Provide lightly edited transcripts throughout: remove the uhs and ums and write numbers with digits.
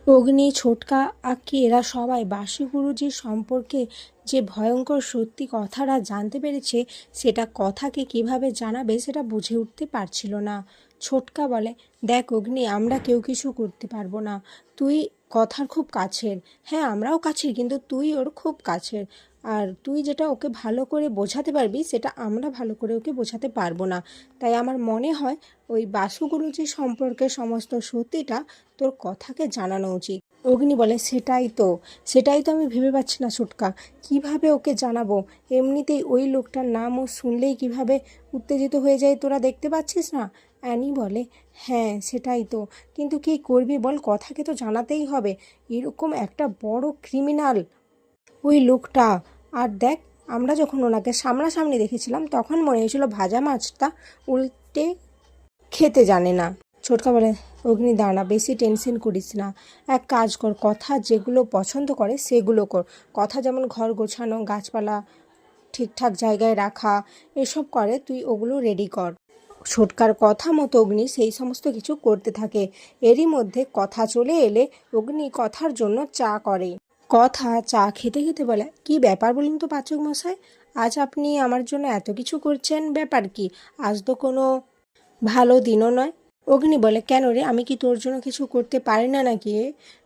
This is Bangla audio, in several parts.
অগ্নি, ছোটকা, আক্কি এরা সবাই বাসু গুরুজির সম্পর্কে যে ভয়ঙ্কর সত্যি কথাটা জানতে পেরেছে, সেটা কথাকে কিভাবে জানাবে সেটা বুঝে উঠতে পারছিল না। ছোটকা বলে, দেখ অগ্নি, আমরা কেউ কিছু করতে পারবো না। তুই কথার খুব কাছের। হ্যাঁ, আমরাও কাছের, কিন্তু তুই ওর খুব কাছের। আর তুই যেটা ওকে ভালো করে বোঝাতে পারবি, সেটা আমরা ভালো করে ওকে বোঝাতে পারবো না। তাই আমার মনে হয় ওই বাসু গুরুজি সম্পর্কে সমস্ত সত্যিটা তোর কথাকে জানানো উচিত। অগ্নি বলে, সেটাই তো আমি ভেবে পাচ্ছি না ছোটকা, কিভাবে ওকে জানাবো। এমনিতেই ওই লোকটার নাম ও শুনলেই কিভাবে উত্তেজিত হয়ে যায়, তোরা দেখতে পাচ্ছিস না। অ্যানি বলে, হ্যাঁ সেটাই তো, কিন্তু কী করবি বল, কথাকে তো জানাতেই হবে। এরকম একটা বড় ক্রিমিনাল ওই লোকটা। আর দেখ, আমরা যখন ওনাকে সামনাসামনি দেখেছিলাম তখন মনে হয়েছিল ভাজা মাছটা উল্টে খেতে জানে না। ছোটকা বলে, অগ্নি দাঁড়া, বেশি টেনশন করিস না। এক কাজ কর, কথা যেগুলো পছন্দ করে সেগুলো কর। কথা যেমন ঘর গোছানো, গাছপালা ঠিকঠাক জায়গায় রাখা, এসব করে, তুই ওগুলো রেডি কর। ছোটকার কথা মতো অগ্নি সেই সমস্ত কিছু করতে থাকে। এরই মধ্যে কথা চলে এলে অগ্নি কথার জন্য চা করে। কথা চা খেতে খেতে বলে, কি ব্যাপার বলুন তো পাচক মশাই, আজ আপনি আমার জন্য এত কিছু করছেন, ব্যাপার কি? আজ তো কোনো ভালো দিনও নয়। অগ্নি বলে, কেন রে, আমি কি তোর জন্য কিছু করতে পারি না নাকি?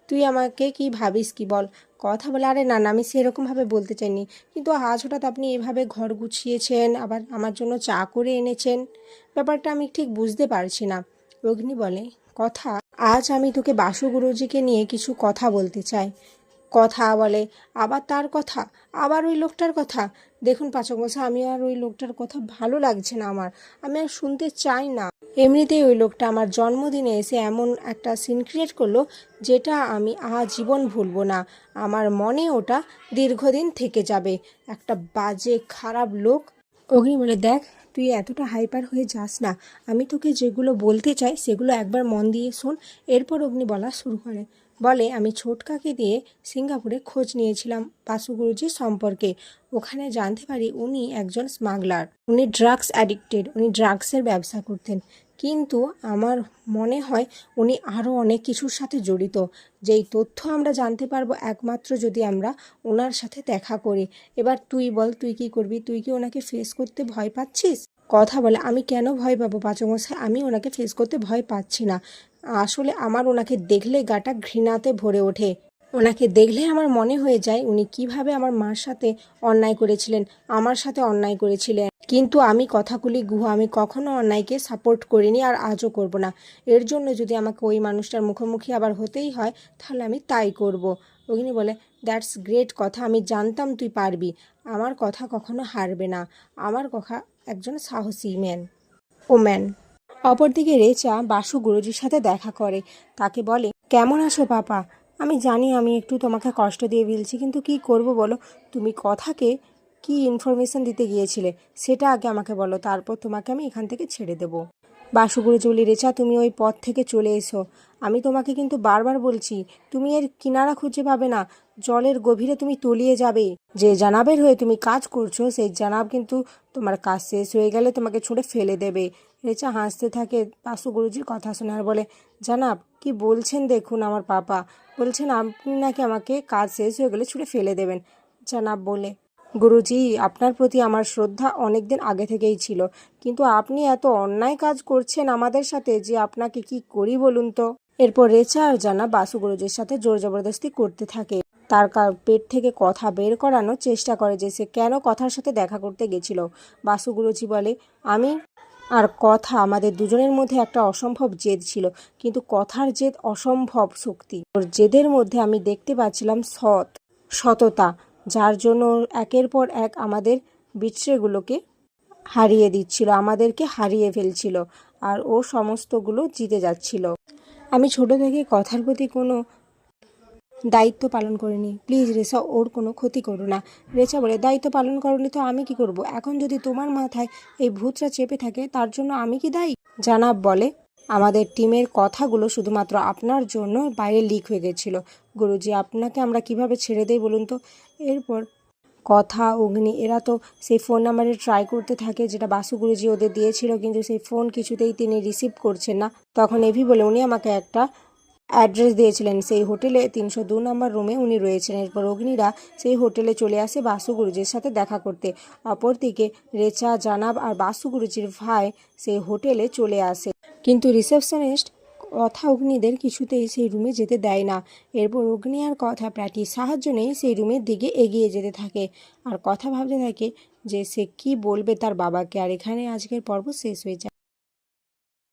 তুই আমাকে কি ভাবিস কি বল? কথা বলে, আরে না না, আমি সেরকমভাবে বলতে চাইনি, কিন্তু আজ হঠাৎ আপনি এভাবে ঘর গুছিয়েছেন, আবার আমার জন্য চা করে এনেছেন, ব্যাপারটা আমি ঠিক বুঝতে পারছি না। অগ্নি বলে, কথা, আজ আমি তোকে বাসু গুরুজিকে নিয়ে কিছু কথা বলতে চাই। কথা বলে, আবার তার কথা, আবার ওই লোকটার কথা। দেখুন পাচক মশাই, আমি আর ওই লোকটার কথা ভালো লাগছে না আমার, আমি আর শুনতে চাই না। এমনিতেই ওই লোকটা আমার জন্মদিনে এসে এমন একটা সিন ক্রিয়েট করলো, যেটা আমি আজীবন ভুলবো না। আমার মনে ওটা দীর্ঘদিন থেকে যাবে। একটা বাজে খারাপ লোক। অগ্নি বলে, দেখ, তুই এতটা হাইপার হয়ে যাস না। আমি তোকে যেগুলো বলতে চাই সেগুলো একবার মন দিয়ে শোন। এরপর অগ্নি বলা শুরু করে। বলে, আমি ছোটকাকে দিয়ে সিঙ্গাপুরে খোঁজ নিয়েছিলাম বাসু গুরুজি সম্পর্কে। ওখানে জানতে পারি উনি একজন স্মাগলার, উনি ড্রাগস অ্যাডিক্টেড, উনি ড্রাগসের ব্যবসা করতেন। কিন্তু আমার মনে হয় উনি আরও অনেক কিছুর সাথে জড়িত, যেই তথ্য আমরা জানতে পারবো একমাত্র যদি আমরা ওনার সাথে দেখা করি। এবার তুই বল, তুই কি করবি? তুই কি ওনাকে ফেস করতে ভয় পাচ্ছিস? কথা বলে, আমি কেন ভয় পাবো পাচমশাই, আমি ওনাকে ফেস করতে ভয় পাচ্ছি না। আসলে আমার ওনাকে দেখলে গাটা ঘৃণাতে ভরে ওঠে। ওনাকে দেখলে আমার মনে হয়ে যায় উনি কিভাবে আমার মার সাথে অন্যায় করেছিলেন, আমার সাথে অন্যায় করেছিলেন। কিন্তু আমি কথাগুলি গুহ, আমি কখনো অন্যায়কে সাপোর্ট করিনি, আর আজও করব না। এর জন্য যদি আমাকে ওই মানুষটার মুখোমুখি আবার হতেই হয়, তাহলে আমি তাই করব। অগ্নি বলে, দ্যাটস গ্রেট কথা, আমি জানতাম তুই পারবি। আমার কথা কখনো হারবে না। আমার কথা একজন সাহসী ওম্যান। অপরদিকে রেচা বাসু গুরুজির সাথে দেখা করে। তাকে বলে, কেমন আছো পাপা? আমি জানি আমি একটু তোমাকে কষ্ট দিয়ে ফেলছি, কিন্তু কি করব বলো। তুমি কথাকে কি ইনফরমেশন দিতে গিয়েছিলে সেটা আগে আমাকে বলো, তারপর তোমাকে আমি এখান থেকে ছেড়ে দেবো। বাসু গুরুজি বলি, রেচা তুমি ওই পথ থেকে চলে এসো। আমি তোমাকে কিন্তু বারবার বলছি, তুমি এর কিনারা খুঁজে পাবে না। জলের গভীরে তুমি তলিয়ে যাবে। যে জানাবের হয়ে তুমি কাজ করছো, সেই জানাব কিন্তু তোমার কাজ শেষ হয়ে গেলে তোমাকে ছুঁড়ে ফেলে দেবে। রেচা হাসতে থাকে বাসু গুরুজির কথা শুনে, আর বলে, জানাব কি বলছেন? দেখুন আমার পাপা বলছেন আপনি নাকি আমাকে কাজ শেষ হয়ে গেলে ছুঁড়ে ফেলে দেবেন। জানাব বলে, গুরুজি, আপনার প্রতি আমার শ্রদ্ধা অনেক দিন আগে থেকেই ছিল, কিন্তু আপনি এত অন্যায় কাজ করছেন আমাদের সাথে যে আপনাকে কি করি বলুন তো। এরপর রেচা আর জানাব বাসু গুরুজির সাথে জোর জবরদস্তি করতে থাকে। তার পেট থেকে কথা বের করানোর চেষ্টা করে যে সে কেন কথার সাথে দেখা করতে গেছিল। বাসু গুরুজি বলে, আমি আর কথা, আমাদের দুজনের মধ্যে একটা অসম্ভব জেদ ছিল, কিন্তু কথার জেদ অসম্ভব শক্তি। ওর জেদের মধ্যে আমি দেখতে পাচ্ছিলাম সততা, যার জন্য একের পর এক আমাদের বিচ্ছেগুলোকে হারিয়ে দিচ্ছিল, আমাদেরকে হারিয়ে ফেলছিল, আর ও সমস্তগুলো জিতে যাচ্ছিল। আমি ছোট থেকে কথার প্রতি কোনো দায়িত্ব পালন করিনি। প্লিজ রেচা, ওর কোনো ক্ষতি করো না। রেচা বলে, দায়িত্ব পালন করনি তো আমি কি করব? এখন যদি তোমার মাথায় এই ভূতটা চেপে থাকে, তার জন্য আমি কি দায়ী? জানাব বলে, আমাদের টিমের কথাগুলো শুধুমাত্র আপনার জন্য বাইরে লিক হয়ে গেছিল। গুরুজি, আপনাকে আমরা কিভাবে ছেড়ে দেই বলুন তো। এরপর কথা, অগ্নি এরা তো সেই ফোন নাম্বারে ট্রাই করতে থাকে যেটা বাসু গুরুজি ওদের দিয়েছিল, কিন্তু সেই ফোন কিছুতেই তিনি রিসিভ করছেন না। তখন এভি বলে, উনি আমাকে একটা অ্যাড্রেস দিয়েছিলেন সেই হোটেলে 302 নম্বর রুমে উনি রয়েছিলেন। এরপর অগ্নিরা সেই হোটেলে চলে আসে বাসু গুরুজির সাথে দেখা করতে। অপরদিকে রেচা, জানাব আর বাসু গুরুজির ভাই সেই হোটেলে চলে আসে, কিন্তু রিসেপশনিস্ট কথা অগ্নিদের কিছুতেই সেই রুমে যেতে দেয় না। এরপর অগ্নি আর কথা প্র্যাটির সাহায্য নেই সেই রুমের দিকে এগিয়ে যেতে থাকে আর কথা ভাবতে থাকে যে সে কি বলবে তার বাবাকে। আর এখানে আজকের পর্ব শেষ হয়ে যায়।